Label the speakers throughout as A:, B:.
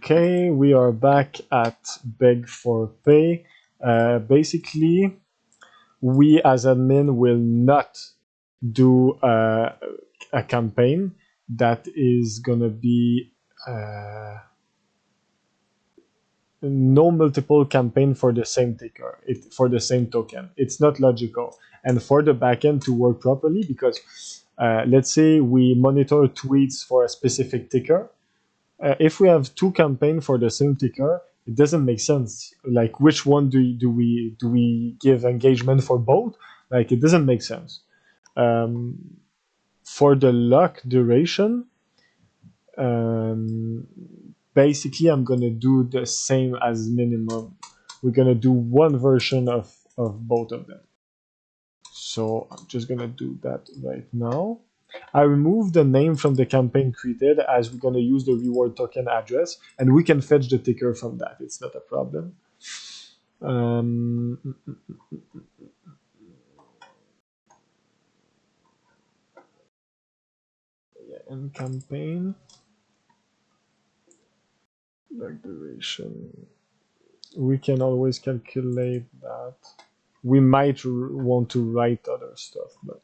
A: Okay, we are back at Beg4Pay. Basically, we as admin will not do a campaign that is gonna be no multiple campaign for the same ticker, for the same token. It's not logical. And for the backend to work properly, because let's say we monitor tweets for a specific ticker. If we have two campaigns for the same ticker, it doesn't make sense. Like, which one do we give engagement for both? Like, it doesn't make sense. For the lock duration, basically, I'm gonna do the same as minimum. We're gonna do one version of both of them. So I'm just gonna do that right now. I removed the name from the campaign created as we're going to use the reward token address, and we can fetch the ticker from that. It's not a problem. Yeah, and campaign lock duration. We can always calculate that. We might want to write other stuff, but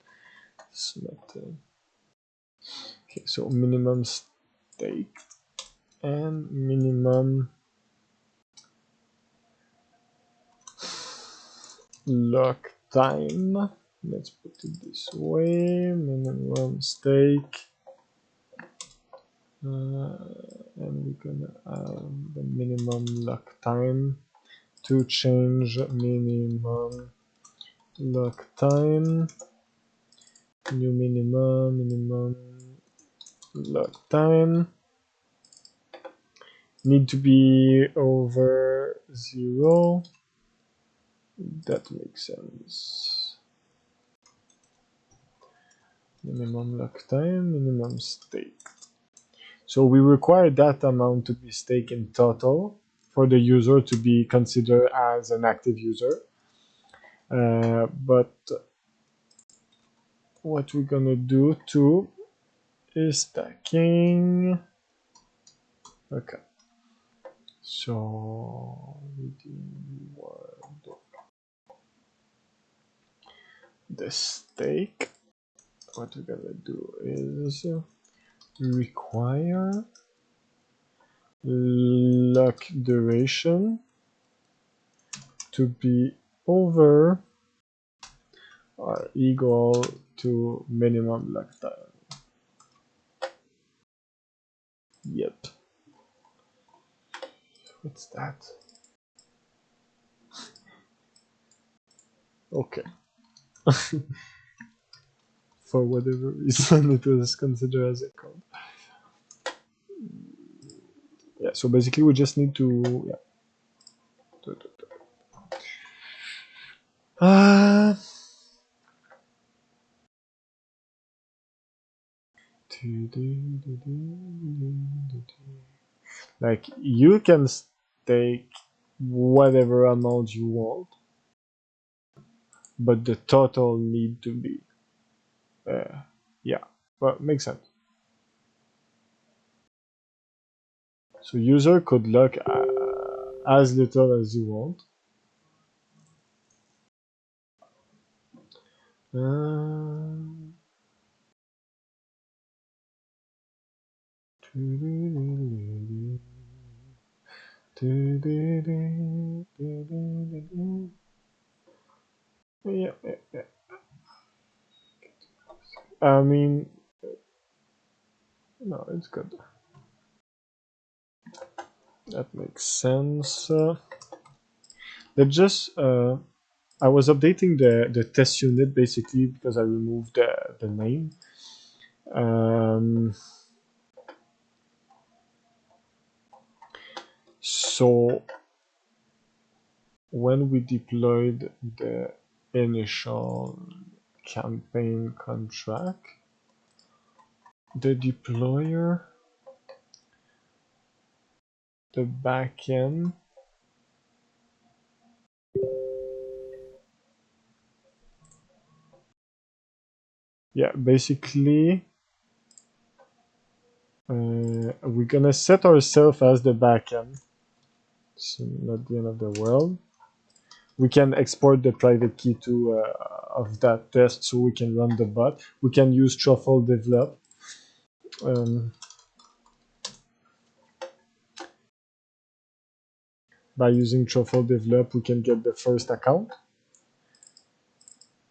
A: it's not. Okay, so minimum stake and minimum lock time. Let's put it this way: minimum stake, and we're gonna add the minimum lock time to change minimum lock time. New minimum lock time need to be over 0. That makes sense. Minimum lock time, minimum stake. So we require that amount to be staked in total for the user to be considered as an active user. But what we're gonna do too is stacking. Okay. So the stake. What we're gonna do is require lock duration to be over or equal to minimum lock time. Yep. What's that? Okay. For whatever reason, it was considered as a code. Yeah, so basically we just need to, yeah. Like, you can stake whatever amount you want, but the total need to be, yeah, but makes sense. So user could lock as little as you want. Yeah. I mean, no, it's good. That makes sense. Let's just, I was updating the test unit basically because I removed the name. So when we deployed the initial campaign contract, the deployer, the backend, yeah, basically, we're gonna set ourselves as the backend. So not the end of the world. We can export the private key to of that test so we can run the bot. We can use truffle develop. By using truffle develop, we can get the first account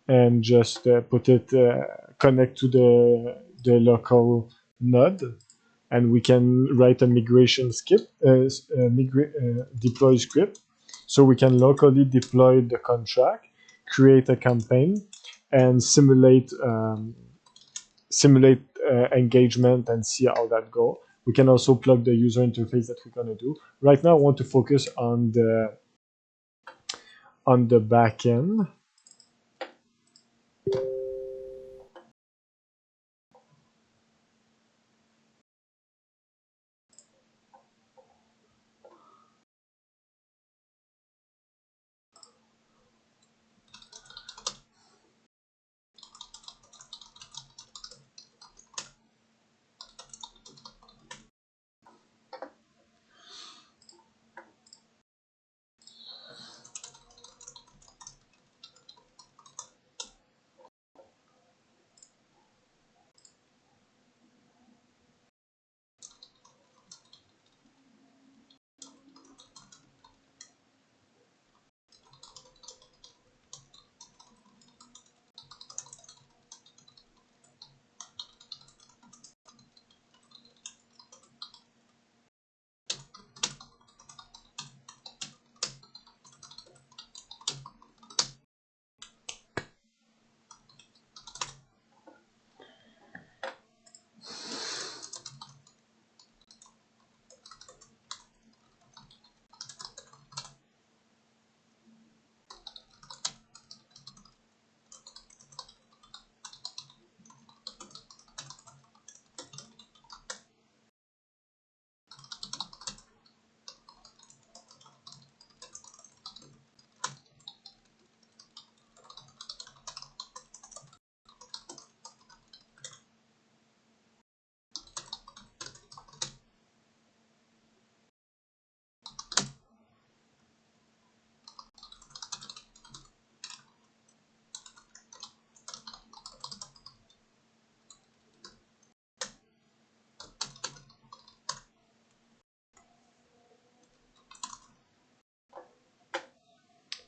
A: and just put it connect to the local node, and we can write a migration script, deploy script, so we can locally deploy the contract, create a campaign, and simulate engagement and see how that go. We can also plug the user interface that we're gonna do. Right now, I want to focus on the back end.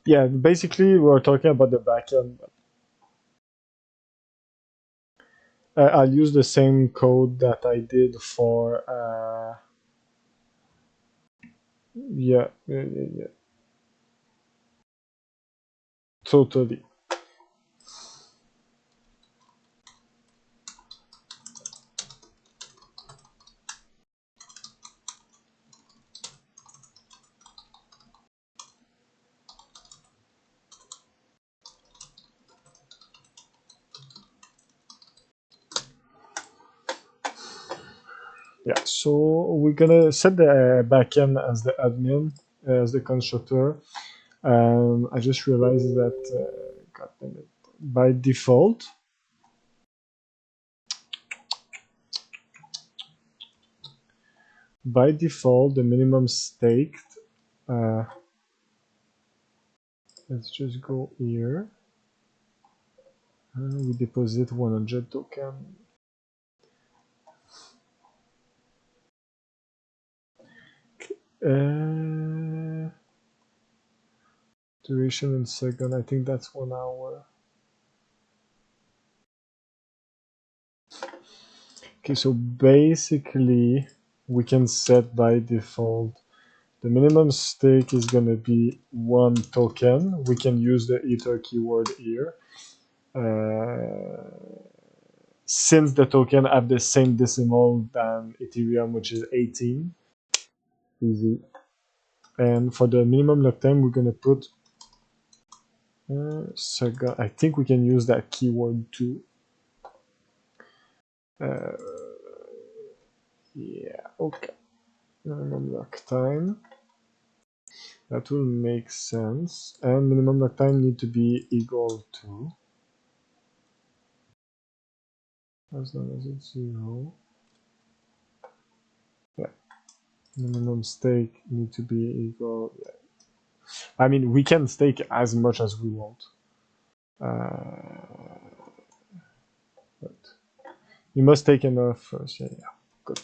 A: Yeah, basically we're talking about the backend. I'll use the same code that I did for yeah, totally. Yeah, so we're gonna set the backend as the admin, as the constructor. I just realized that, God damn it, by default, the minimum staked. Uh, let's just go here. We deposit 100 token. Uh, duration in second. I think that's 1 hour. Okay, so basically we can set by default the minimum stake is going to be 1 token. We can use the ether keyword here. Since the token have the same decimal than Ethereum, which is 18, easy. And for the minimum lock time, we're going to put second. I think we can use that keyword too. Uh, yeah, okay. Minimum lock time. That will make sense. And minimum lock time need to be equal to, as long as it's 0. Minimum stake need to be equal. Yeah. I mean, we can stake as much as we want. But you must take enough first. Yeah, yeah. Good.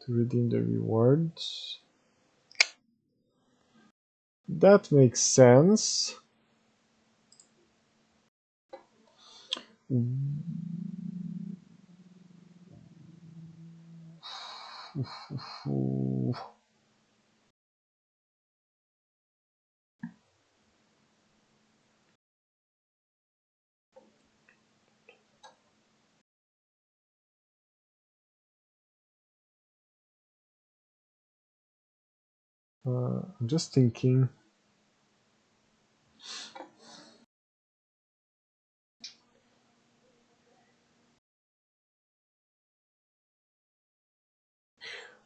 A: To redeem the rewards. That makes sense. I'm just thinking.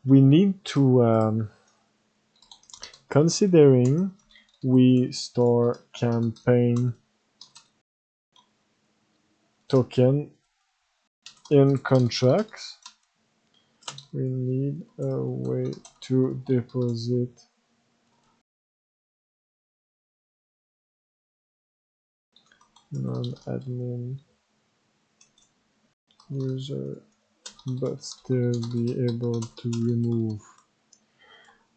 A: We need to, considering we store campaign token in contracts, we need a way to deposit non-admin user but still be able to remove.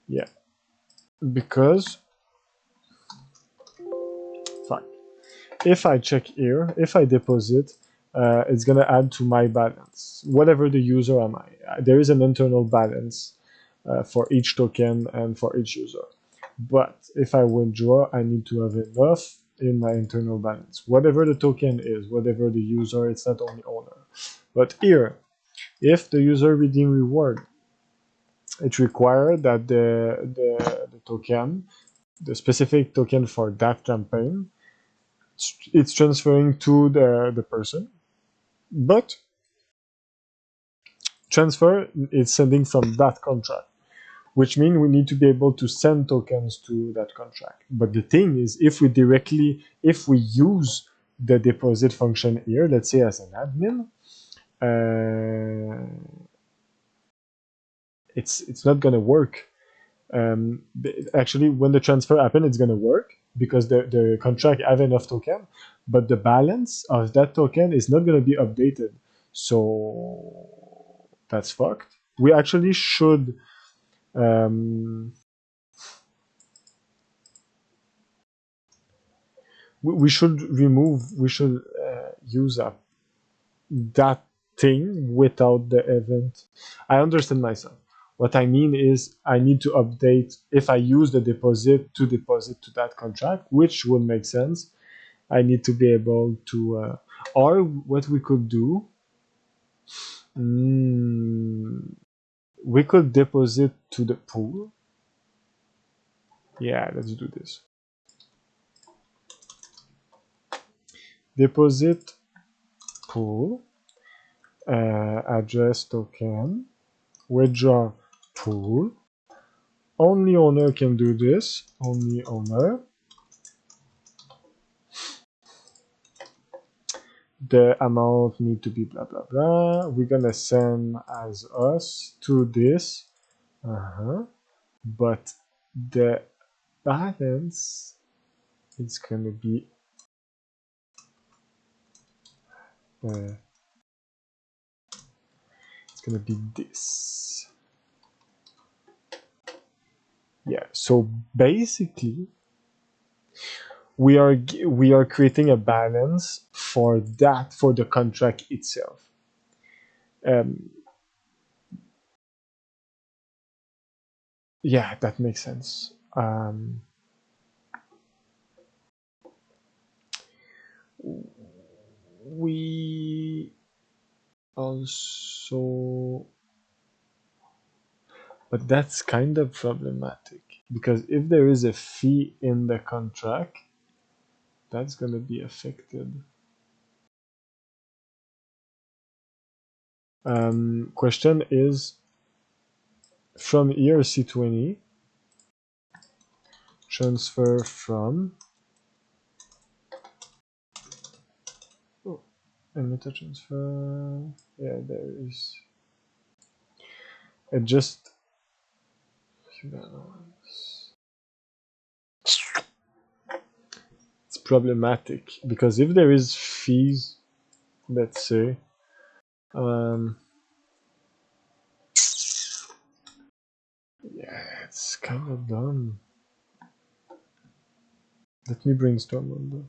A: Yeah, because fine. If I check here, if I deposit, it's gonna add to my balance, whatever the user am I. There is an internal balance for each token and for each user. But if I withdraw, I need to have enough in my internal balance. Whatever the token is, whatever the user, it's not only owner. But here, if the user redeem reward, it requires that the token, the specific token for that campaign, it's transferring to the person. But transfer is sending from that contract, which means we need to be able to send tokens to that contract. But the thing is, if we use the deposit function here, let's say as an admin, uh, it's not gonna work. Actually, when the transfer happens, it's gonna work because the contract have enough token, but the balance of that token is not gonna be updated. So that's fucked. We actually should um, we should use that thing without the event. I understand myself. What I mean is I need to update if I use the deposit to that contract, which would make sense. I need to be able to, or what we could do, mm, we could deposit to the pool. Yeah, let's do this. Deposit pool, address token, withdraw pool. Only owner can do this. Only owner. The amount need to be blah blah blah. We're gonna send as us to this. But the balance is gonna be uh, it's gonna be this. Yeah. So basically, we are creating a balance for the contract itself. Um, yeah, that makes sense. We also, but that's kind of problematic because if there is a fee in the contract, that's going to be affected. Question is from ERC20 transfer from emitter transfer. Yeah, there is. It just It's problematic because if there is fees, let's say, um, yeah, it's kind of dumb. Let me brainstorm on that.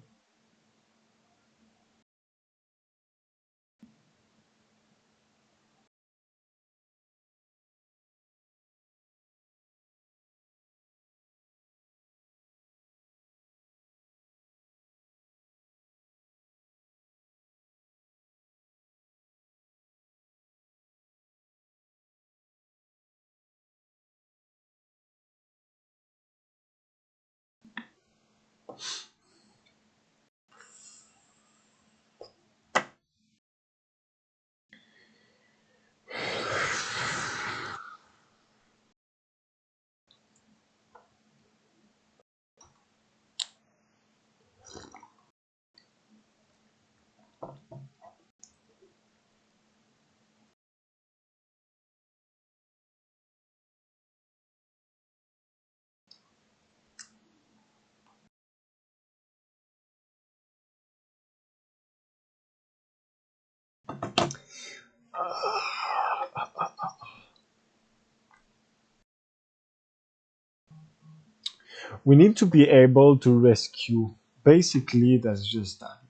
A: We need to be able to rescue. Basically, that's just that.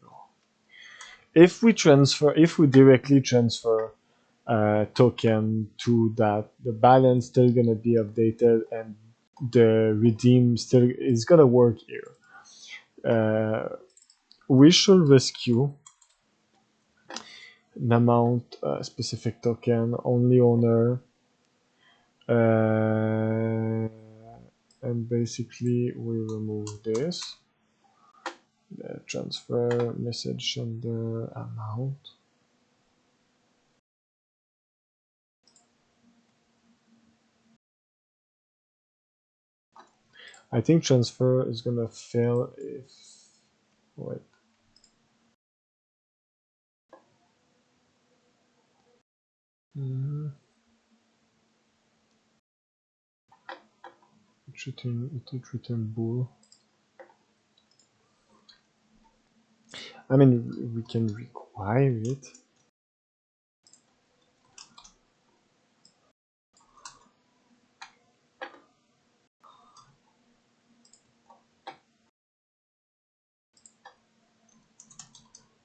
A: If we directly transfer token to that, the balance still gonna be updated and the redeem still is gonna work here. We should rescue an amount, specific token, only owner, and basically we remove this. The transfer message and the amount. I think transfer is gonna fail if wait. It return bool. I mean, we can require it.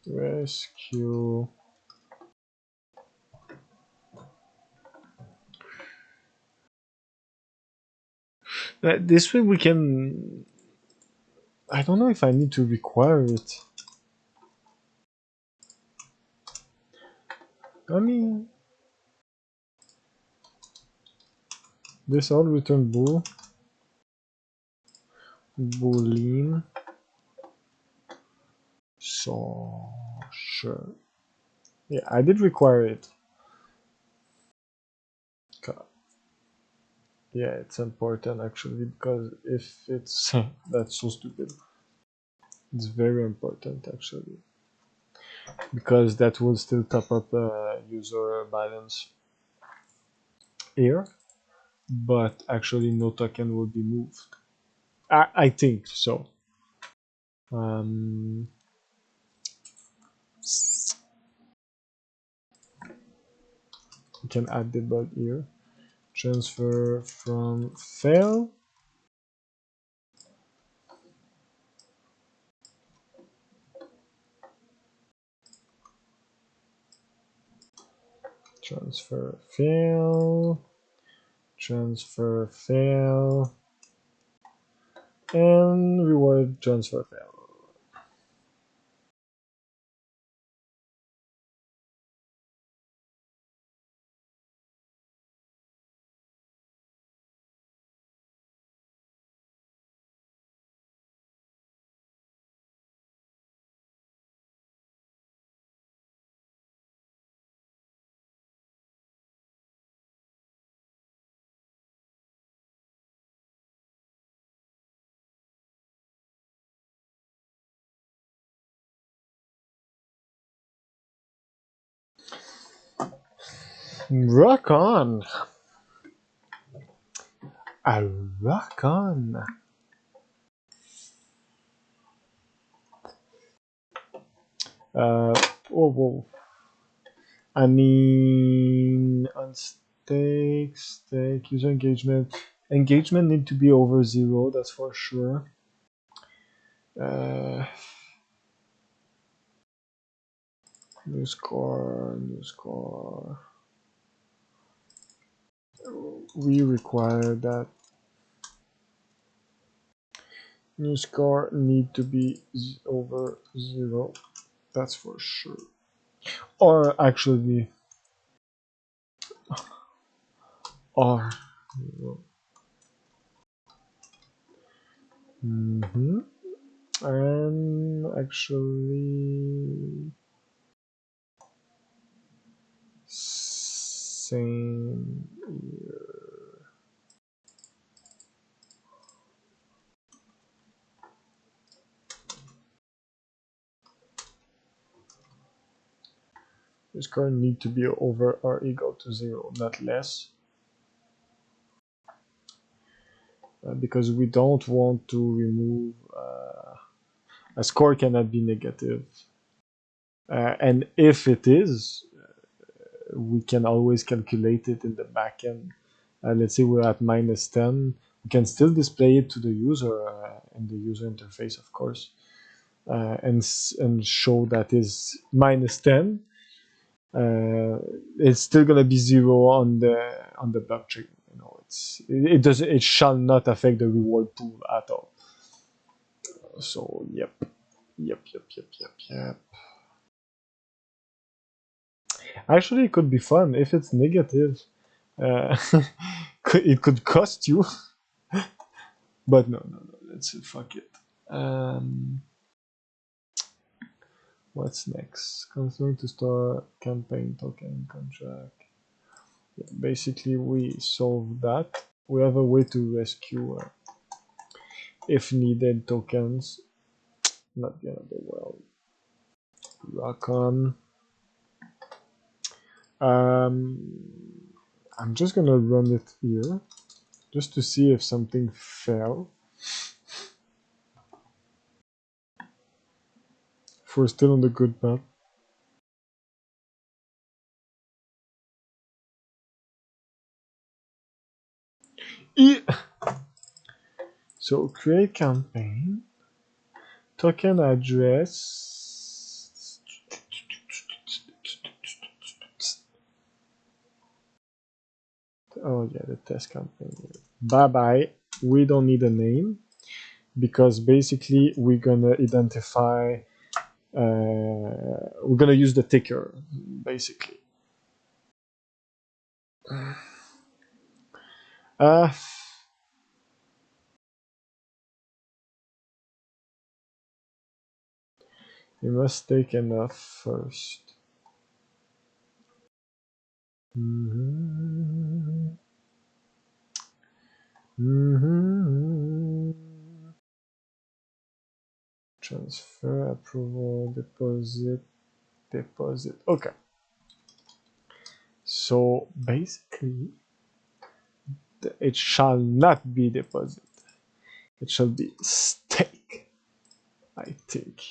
A: Rescue. This way we can. I don't know if I need to require it. I mean, this all return bool. Boolean. So sure. Yeah, I did require it. Yeah, it's important actually because if it's that's so stupid. It's very important actually because that will still top up user balance here, but actually no token will be moved. I think so. Um, you can add debug here. Transfer from fail. Transfer fail. Transfer fail. And reward transfer fail. Rock on. A rock on. Oh, whoa. I mean, on stake, user engagement. Engagement need to be over 0, that's for sure. New score. We require that new score need to be over 0, that's for sure. Or actually, or 0. And actually, same year. This score need to be over or equal to 0, not less. Because we don't want to remove a score cannot be negative. And if it is, we can always calculate it in the backend. Let's say we're at -10, we can still display it to the user in the user interface, of course, and show that is -10. It's still gonna be 0 on the blockchain. You know, it shall not affect the reward pool at all. So yep. Actually, it could be fun if it's negative. It could cost you, but no. Let's fuck it. What's next? Continuing to store campaign token contract. Yeah, basically, we solve that. We have a way to rescue, if needed, tokens. Not the end of the world. Rock on. I'm just gonna run it here, just to see if something fell. If we're still on the good path. So create campaign, token address. Oh yeah, the test campaign. Bye. We don't need a name because basically we're gonna identify. We're gonna use the ticker basically. You must take enough first. Transfer, approval, deposit. Okay. So basically, it shall not be deposit. It shall be stake. I think.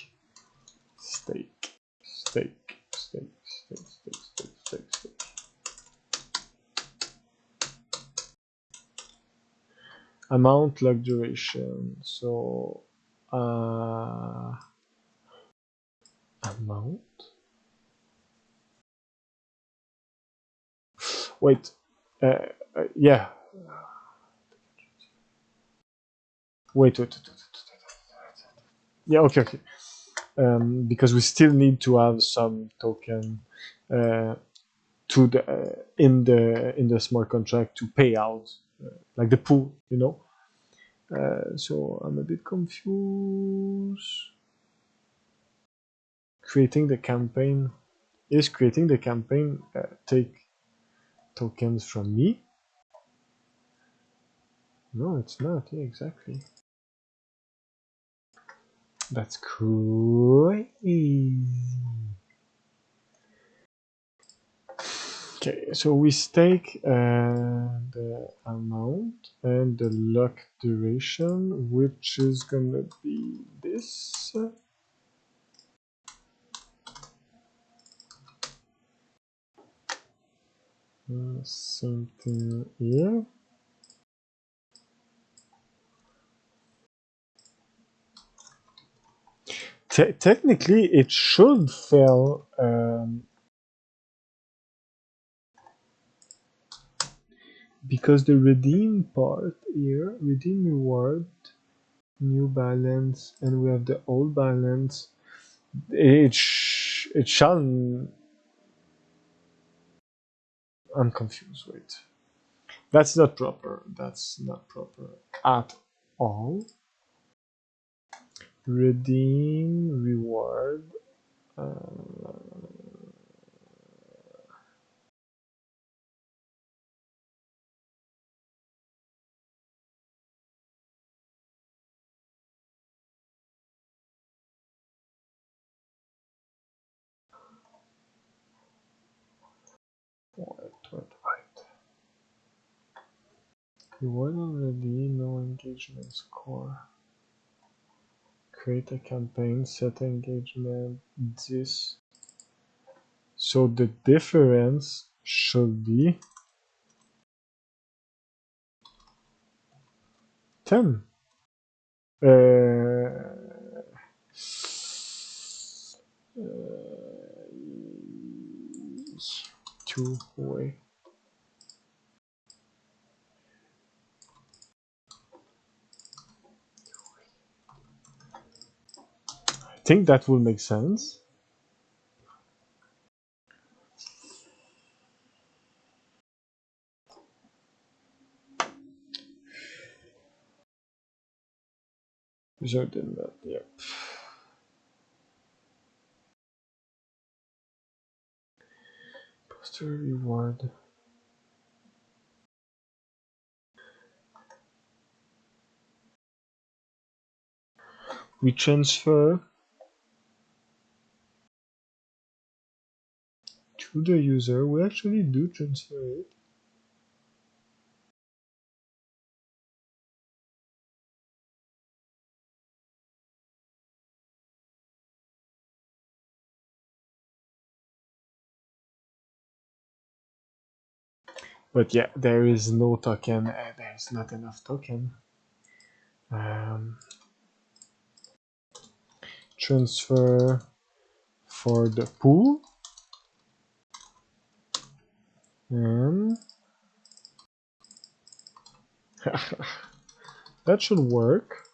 A: Stake. Amount, lock duration. So amount. Wait. Yeah. Wait. Yeah. Okay. Because we still need to have some token to the in the smart contract to pay out, like the pool, you know. So I'm a bit confused. Creating the campaign take tokens from me? No, it's not. Yeah, exactly. That's crazy. Okay, so we stake the amount and the lock duration, which is gonna be this. Same thing here. Technically, it should fail. Because the redeem part here, redeem reward, new balance, and we have the old balance. It shall. I'm confused. Wait, that's not proper. That's not proper at all. Redeem reward. Wait. Reward already. No engagement score. Create a campaign. Set engagement. This. So the difference should be 10. Uh, two-way. I think that will make sense. Result in that, yep. Poster reward. We transfer to the user. We actually do transfer it. But yeah, there is no token. There's not enough token. Transfer for the pool. And that should work.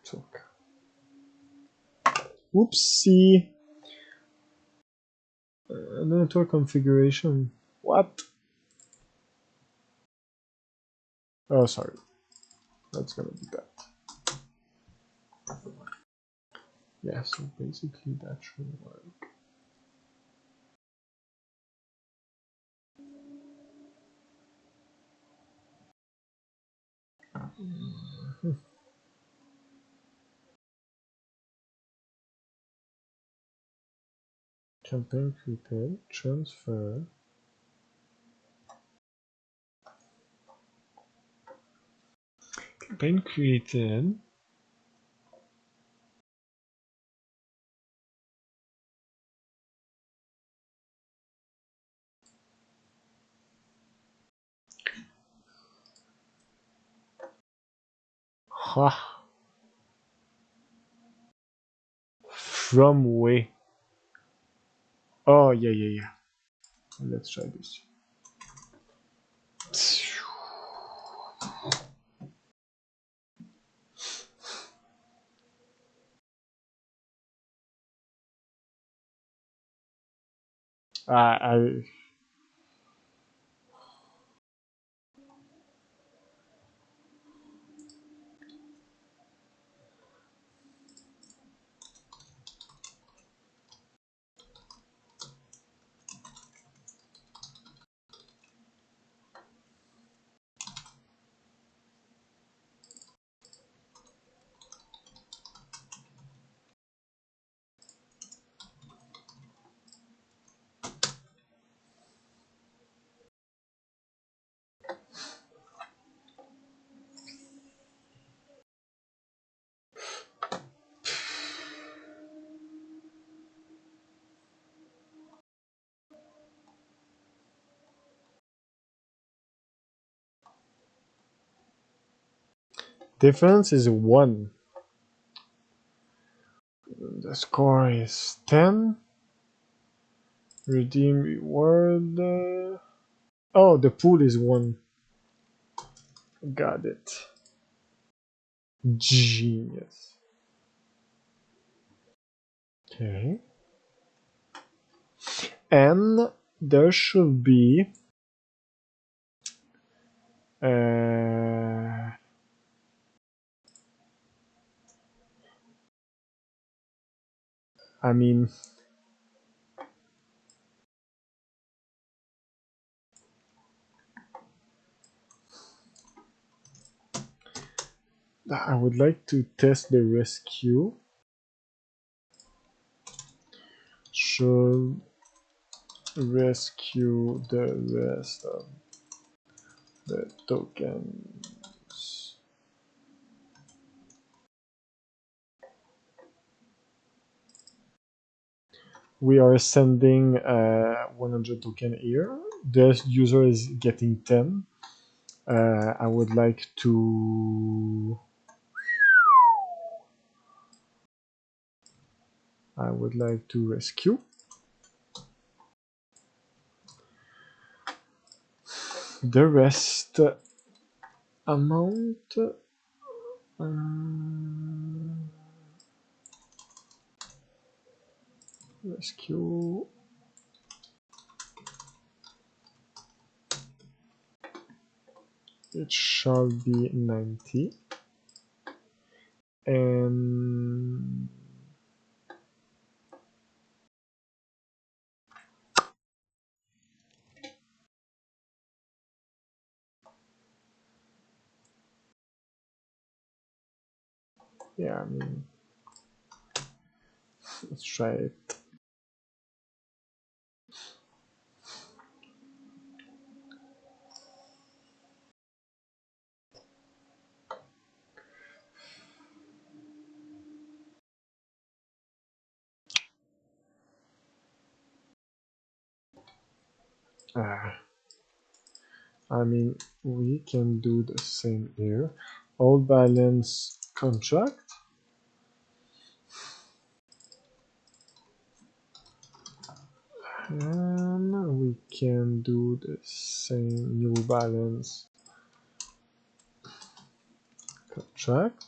A: Took. Whoopsie. Network configuration. What? Oh, sorry. That's gonna be that. Yeah, so basically that should work. Campaign created, transfer. Campaign created. Ha. From way. Oh, yeah. Let's try this. I Difference is 1. The score is 10. Redeem reward. Oh, the pool is 1. Got it. Genius. Okay. And there should be I mean, I would like to test the rescue. Should rescue the rest of the tokens. We are sending 100 token here. The user is getting 10. I would like to rescue. The rest amount rescue it shall be 90 and yeah, I mean, let's try it. I mean, we can do the same here. All balance contract. And we can do the same new balance contract.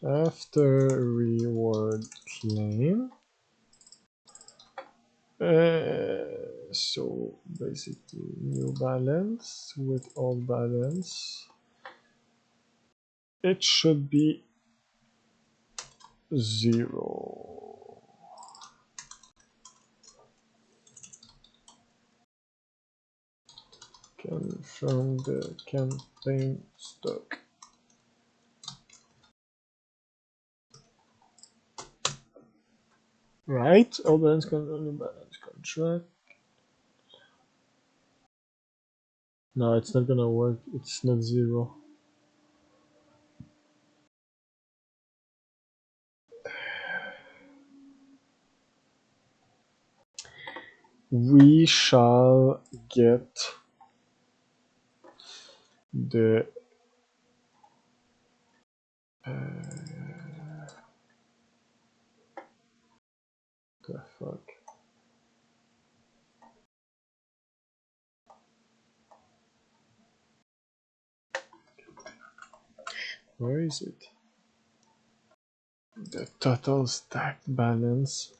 A: After reward claim. So basically new balance with all balance. It should be 0. Confirm the campaign stock. Right, all balance contract. No, it's not gonna work. It's not 0. We shall get the the fuck. Where is it? The total stacked balance.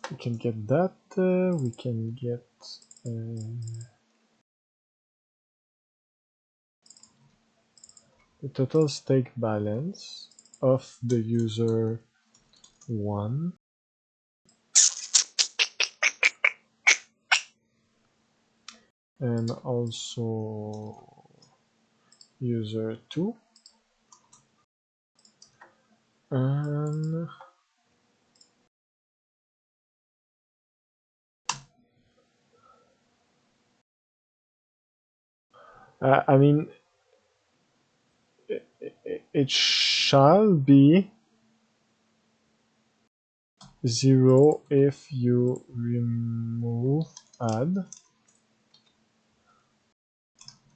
A: We can get that. We can get the total stake balance of the user 1. and also user 2, and I mean it shall be 0 if you remove add.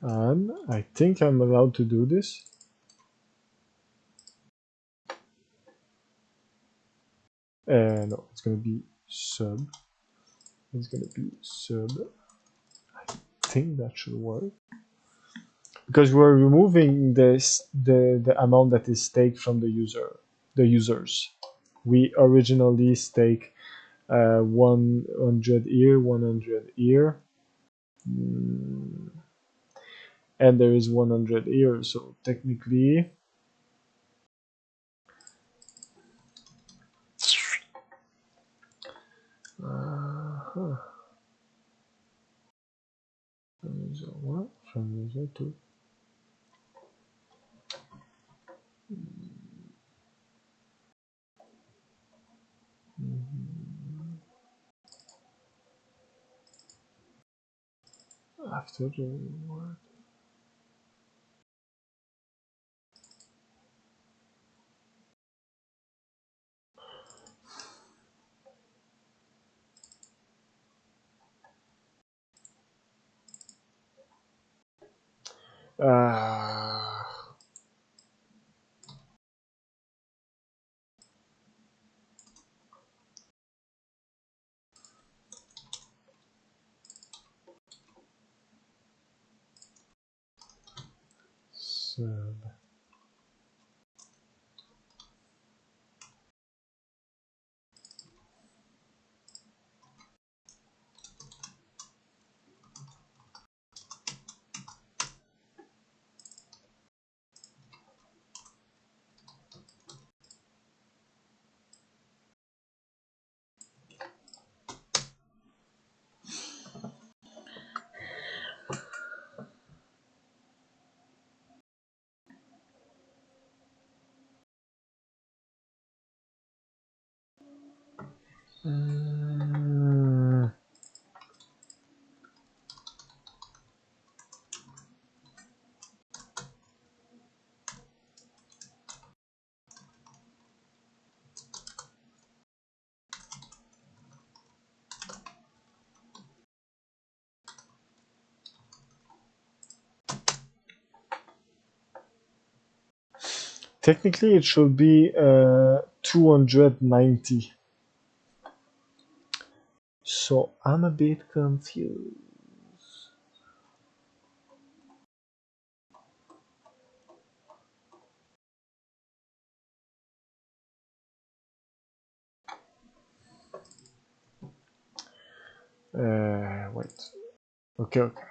A: I think I'm allowed to do this. No, it's gonna be sub. It's gonna be sub. I think that should work because we're removing the amount that is staked from the users. We originally stake 100 here, 100 here, and there is 100 here. So technically, from user one, from user two. After the reward. Uh, sub. Mm, technically, it should be 290. So I'm a bit confused. Wait. Okay, okay.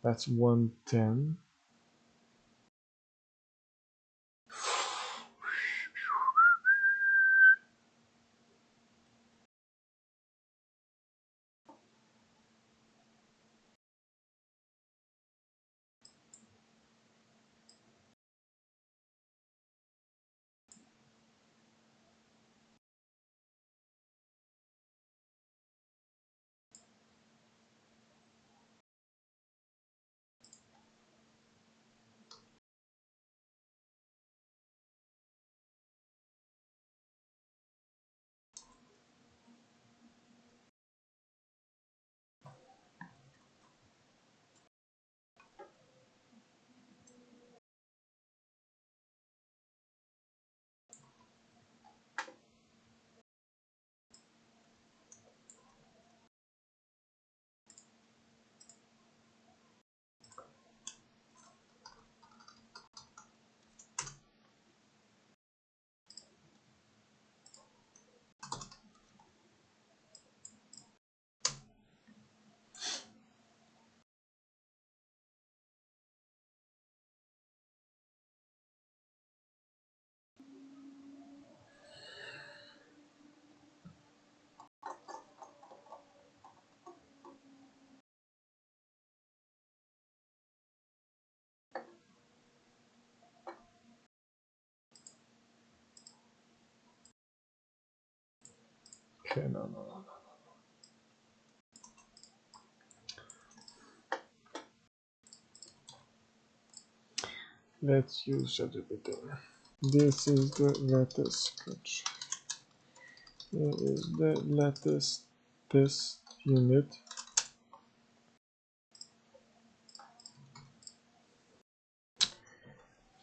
A: That's 110. Okay, no. Let's use ChatGPT. This is the latest coach. Here is the latest test unit.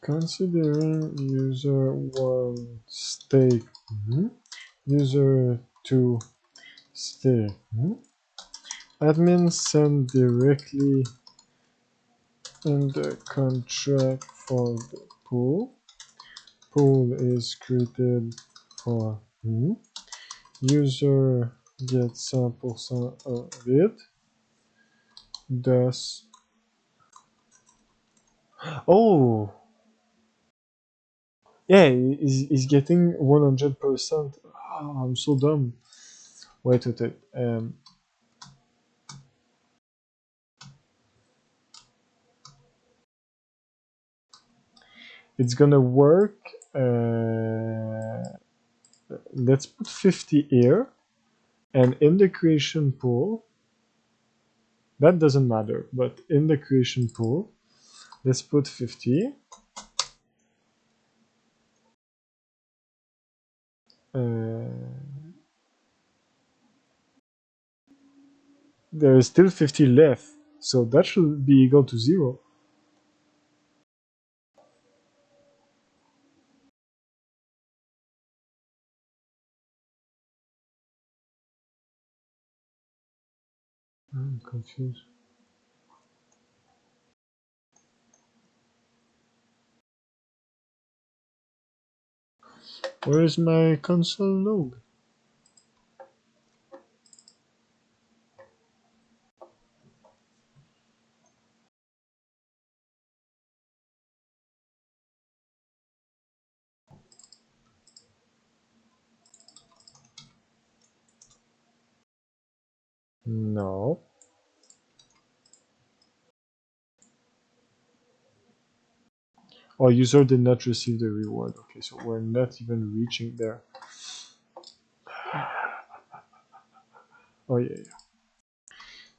A: Considering user 1 stake, user 2 stake, admin send directly in the contract for the pool. Pool is created for user gets 100% of it. Thus, oh yeah, he's getting 100%. Oh, I'm so dumb. Wait. It's gonna work. Let's put 50 here, and in the creation pool, that doesn't matter, but in the creation pool, let's put 50. There is still 50 left, so that should be equal to 0. I'm confused. Where is my console log? No. Oh, user did not receive the reward. Okay, so we're not even reaching there. Oh, yeah.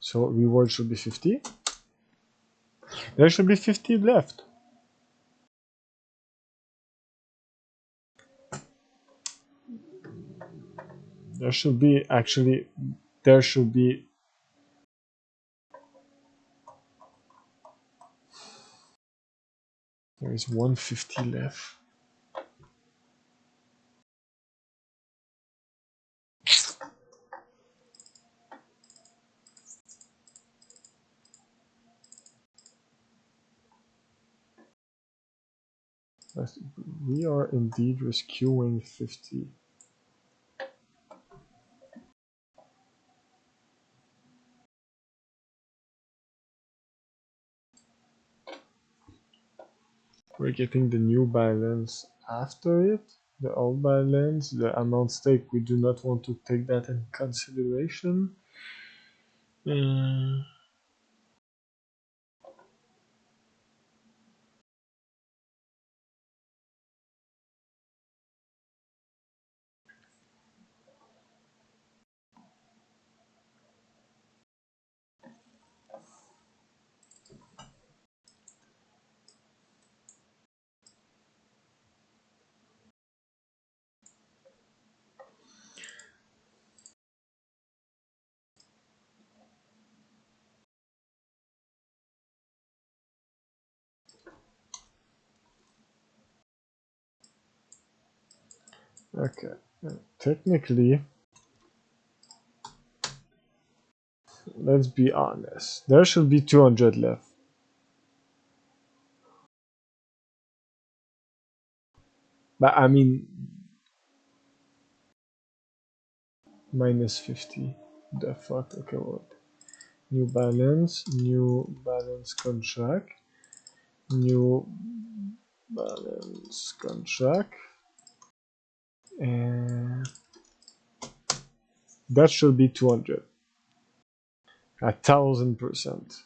A: So reward should be 50. There should be 50 left. There should be, actually, there should be. There is 150 left. We are indeed rescuing 50. We're getting the new balance after it. The old balance, the amount stake, we do not want to take that in consideration. Okay, technically, let's be honest, there should be 200 left. But I mean, minus 50. The fuck? Okay, what? New balance contract, new balance contract, and that should be 200. 1,000%.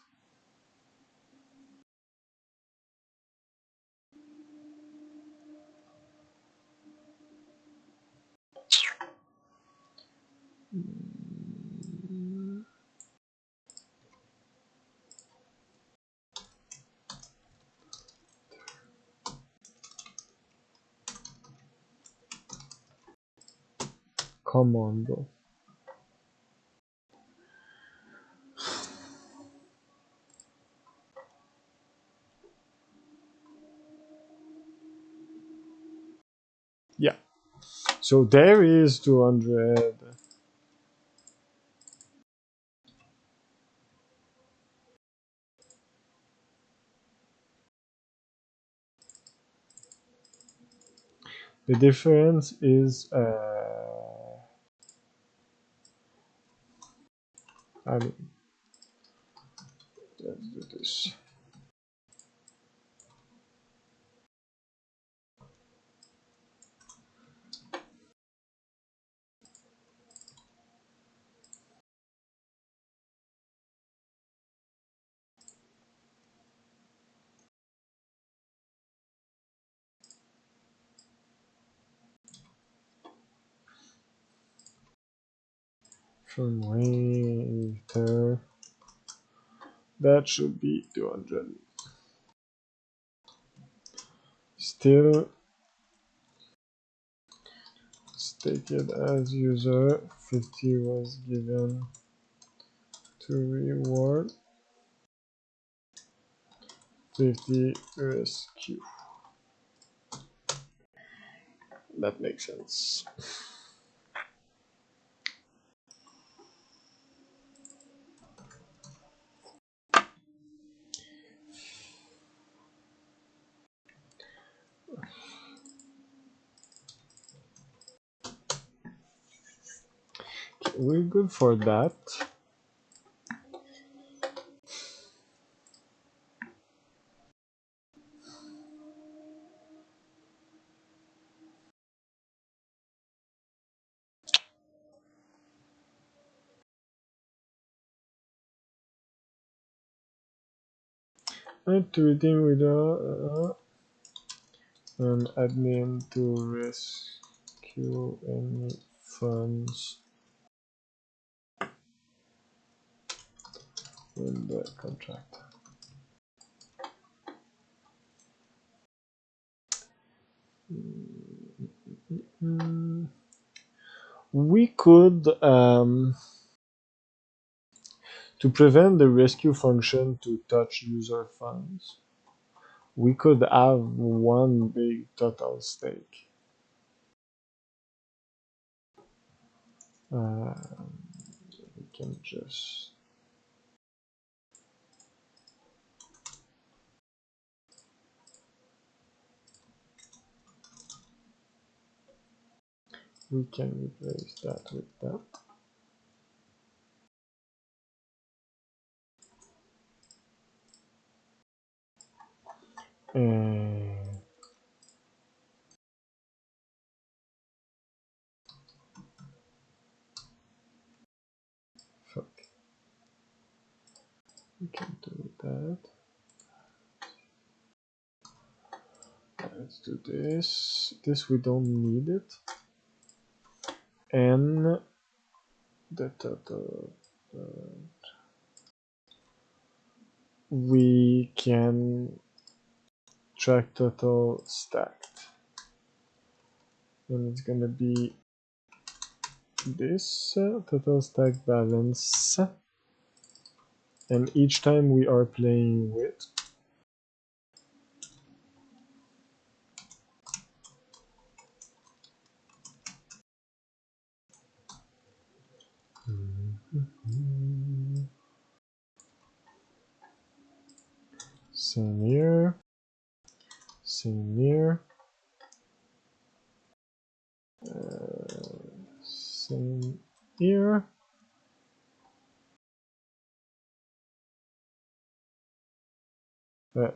A: Come on, bro. Yeah. So there is 200. The difference is I mean, let's do this. From later, that should be 200. Still, let's take it as user. 50 was given to reward. 50 rescue. That makes sense. We're good for that. Tweeting with an admin to rescue any funds in the contract. We could to prevent the rescue function to touch user funds, we could have one big total stake. We can just replace that with that. Fuck. We can do that. Let's do this. This we don't need it. And the total. We can track total stacked. And it's gonna be this total stack balance. And each time we are playing with same here, same here, same here.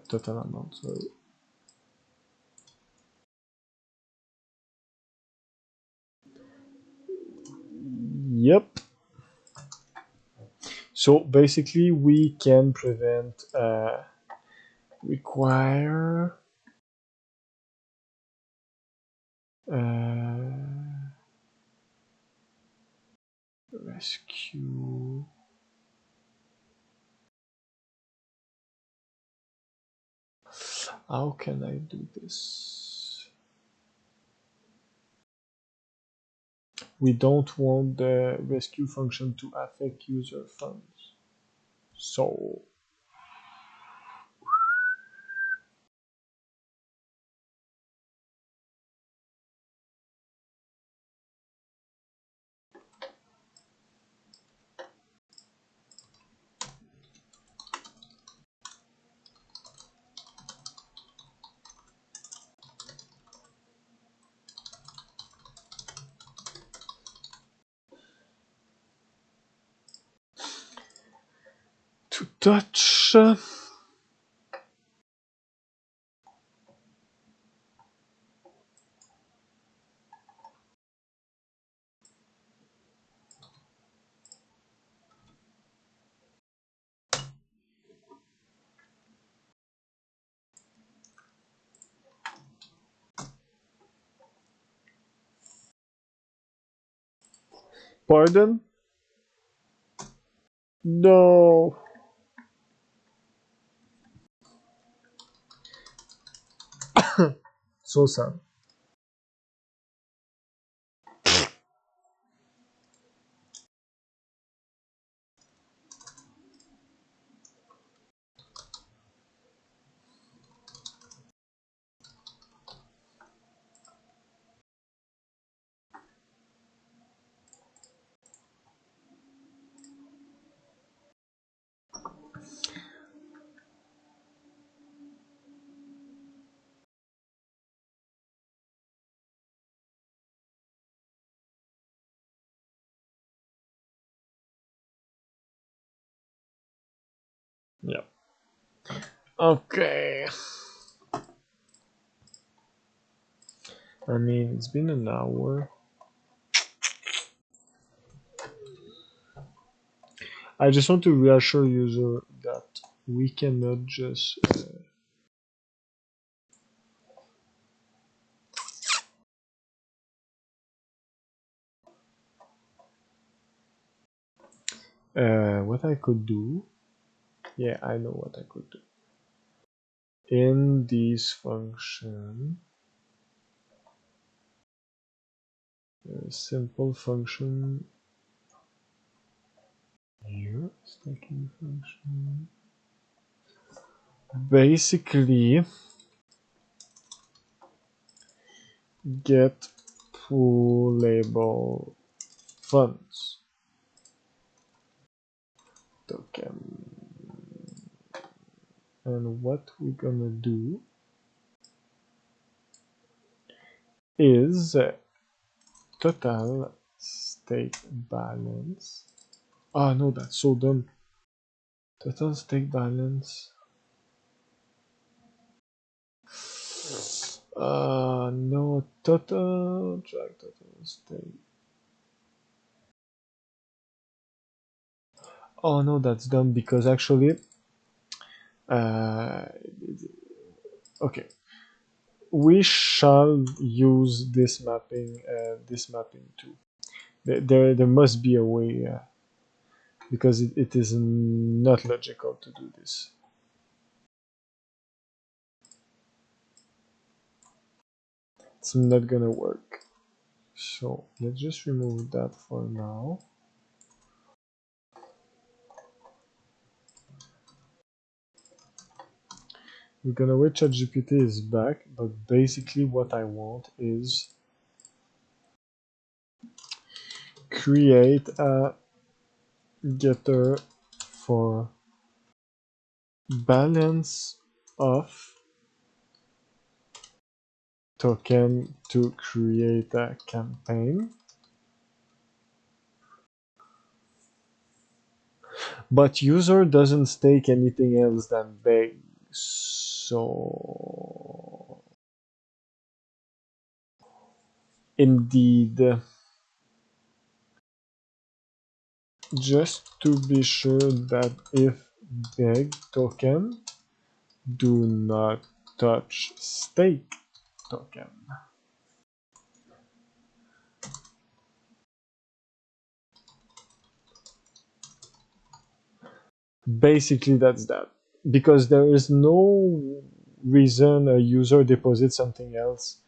A: Total amount, sorry. Yep. So basically we can prevent require rescue. How can I do this? We don't want the rescue function to affect user funds. So to touch. Pardon? No. So sad. Yeah. Okay. I mean, it's been an hour. I just want to reassure user that we cannot just what I could do. Yeah, I know what I could do. In this function, simple function here, stacking function. Basically, get pool label funds token, and what we're gonna do is total stake balance. Oh no, that's so dumb. Total stake balance. No, total track total stake. Oh no, that's dumb because actually, uh, okay, we shall use this mapping too. There must be a way because it is not logical to do this. It's not gonna work. So let's just remove that for now. We're gonna wait ChatGPT is back, but basically what I want is create a getter for balance of token to create a campaign. But user doesn't stake anything else than Beg, so indeed, just to be sure that if Beg token do not touch stake token. Basically, that's that. Because there is no reason a user deposits something else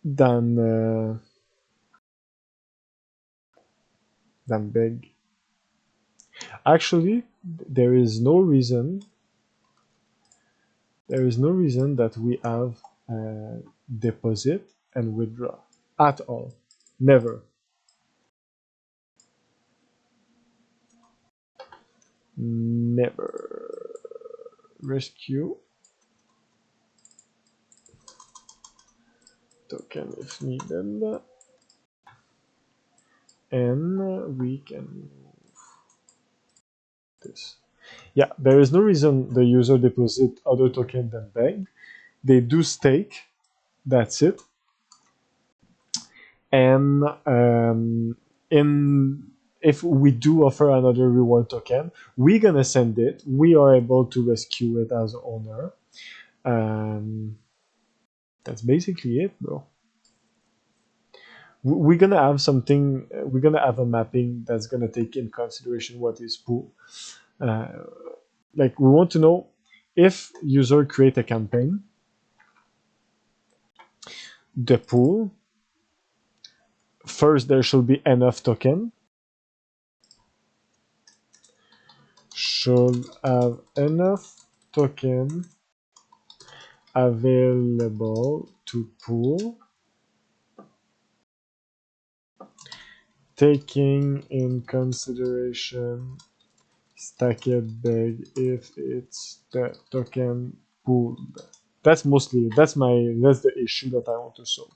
A: than beg. Actually, there is no reason. There is no reason that we have deposit and withdraw at all. Never. Never. Rescue token if needed, and we can this. Yeah, there is no reason the user deposit other token than beg. They do stake. That's it. And in if we do offer another reward token, we're gonna send it. We are able to rescue it as owner. That's basically it, bro. We're gonna have something. We're gonna have a mapping that's gonna take in consideration what is pool. Uh, like we want to know if user create a campaign, the pool first there should be enough token, should have enough token available to pool, taking in consideration stacked bag if it's the token pooled. That's mostly that's the issue that I want to solve.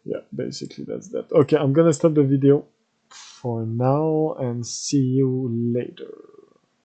A: Yeah, basically that's that. Okay, I'm gonna stop the video for now and see you later.